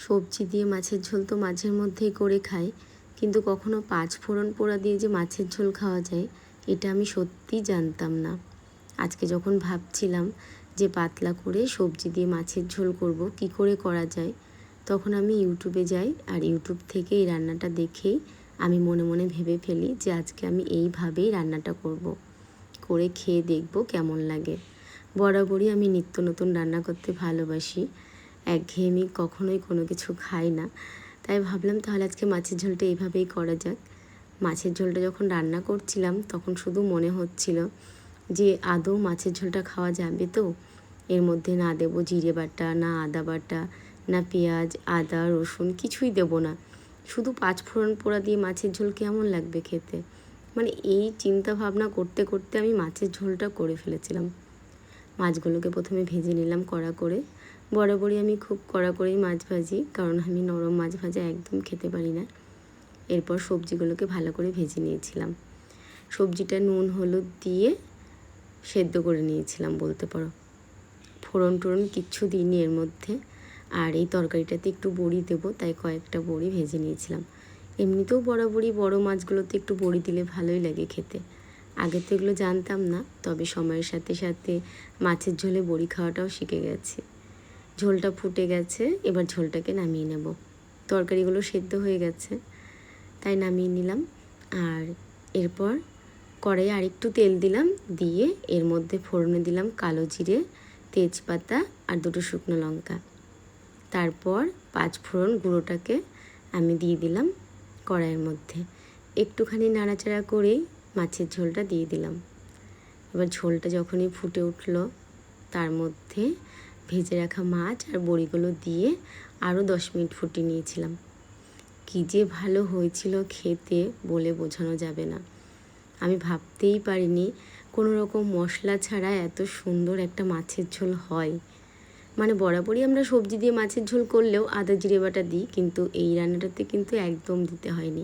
সবজি দিয়ে মাছের ঝোল তো মাঝের মধ্যেই করে খাই, কিন্তু কখনো 5 ফোড়ন পোড়া দিয়ে যে মাছের ঝোল খাওয়া যায় এটা আমি সত্যিই জানতাম না। আজকে যখন ভাবছিলাম যে পাতলা করে সবজি দিয়ে মাছের ঝোল করব, কি করে করা যায়, তখন আমি ইউটিউবে যাই আর ইউটিউব থেকে এই রান্নাটা দেখেই আমি মনে মনে ভেবে ফেলি যে আজকে আমি এইভাবেই রান্নাটা করব, করে খেয়ে দেখব কেমন লাগে। বরাবরই আমি নিত্য নতুন রান্না করতে ভালোবাসি, একঘেয়েমি কখনোই কোনো কিছু খাই না। তাই ভাবলাম তাহলে আজকে মাছের ঝোলটা এইভাবেই করা যাক। মাছের ঝোলটা যখন রান্না করছিলাম তখন শুধু মনে হচ্ছিল যে আদৌ মাছের ঝোলটা খাওয়া যাবে তো, এর মধ্যে না দেবো জিরে বাটা, না আদা বাটা, না পেঁয়াজ আদা রসুন কিছুই দেবো না, শুধু 5 ফোড়ন পোড়া দিয়ে মাছের ঝোল কেমন লাগবে খেতে। মানে এই চিন্তা ভাবনা করতে করতে আমি মাছের ঝোলটা করে ফেলেছিলাম। মাছগুলোকে প্রথমে ভেজে নিলাম কড়া করে। বরাবরই আমি খুব কড়া করেই মাছ ভাজি, কারণ আমি নরম মাছ ভাজা একদম খেতে পারি না। এরপর সবজিগুলোকে ভালো করে ভেজে নিয়েছিলাম। সবজিটা নুন হলুদ দিয়ে সেদ্ধ করে নিয়েছিলাম বলতে পারো, ফোড়ন টোড়ন কিচ্ছু দিইনি এর মধ্যে। আর এই তরকারিটাতে একটু বড়ি দেবো, তাই কয়েকটা বড়ি ভেজে নিয়েছিলাম। এমনিতেও বরাবরই বড় মাছগুলোতে একটু বড়ি দিলে ভালোই লাগে খেতে। আগে তো এগুলো জানতাম না, তবে সময়ের সাথে সাথে মাছের ঝোলে বড়ি খাওয়াটাও শিখে গেছে। ঝোলটা ফুটে গেছে, এবার ঝোলটাকে নামিয়ে নেব। তরকারিগুলো সেদ্ধ হয়ে গেছে তাই নামিয়ে নিলাম। আর এরপর কড়াইয়ে আরেকটু তেল দিলাম, দিয়ে এর মধ্যে ফোড়নে দিলাম কালো জিরে, তেজপাতা আর 2টো শুকনো লঙ্কা। তারপর 5 ফোড়ন গুঁড়োটাকে আমি দিয়ে দিলাম কড়াইয়ের মধ্যে। একটুখানি নাড়াচাড়া করেই মাছের ঝোলটা দিয়ে দিলাম। এবার ঝোলটা যখনই ফুটে উঠলো তার মধ্যে ভেজে রাখা মাছ আর বড়িগুলো দিয়ে আরও 10 মিনিট ফুটিয়ে নিয়েছিলাম। কী যে ভালো হয়েছিল খেতে বলে বোঝানো যাবে না। আমি ভাবতেই পারিনি কোনো রকম মশলা ছাড়া এত সুন্দর একটা মাছের ঝোল হয়। মানে বরাবরই আমরা সবজি দিয়ে মাছের ঝোল করলেও আদা জিরে বাটা দিই, কিন্তু এই রান্নাটাতে কিন্তু একদম দিতে হয়নি।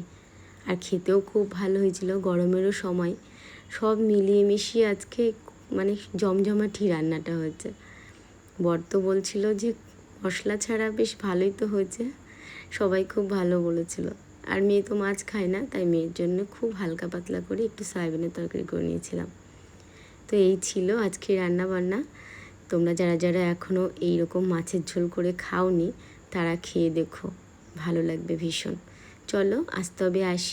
আর খেতেও খুব ভালো হয়েছিল, গরমেরও সময়, সব মিলিয়ে মিশিয়ে আজকে মানে জমজমাটি রান্নাটা হয়েছে। বর তো বলছিল যে মশলা ছাড়া বেশ ভালোই তো হয়েছে, সবাই খুব ভালো বলেছিল। আর মেয়ে তো মাছ খায় না, তাই মেয়ের জন্য খুব হালকা পাতলা করে একটু সয়াবিনের তরকারি করে নিয়েছিলাম। তো এই ছিল আজকে রান্না বান্না। তোমরা যারা যারা এখনও এইরকম মাছের ঝোল করে খাওনি তারা খেয়ে দেখো, ভালো লাগবে ভীষণ। চলো আজ তবে আসি।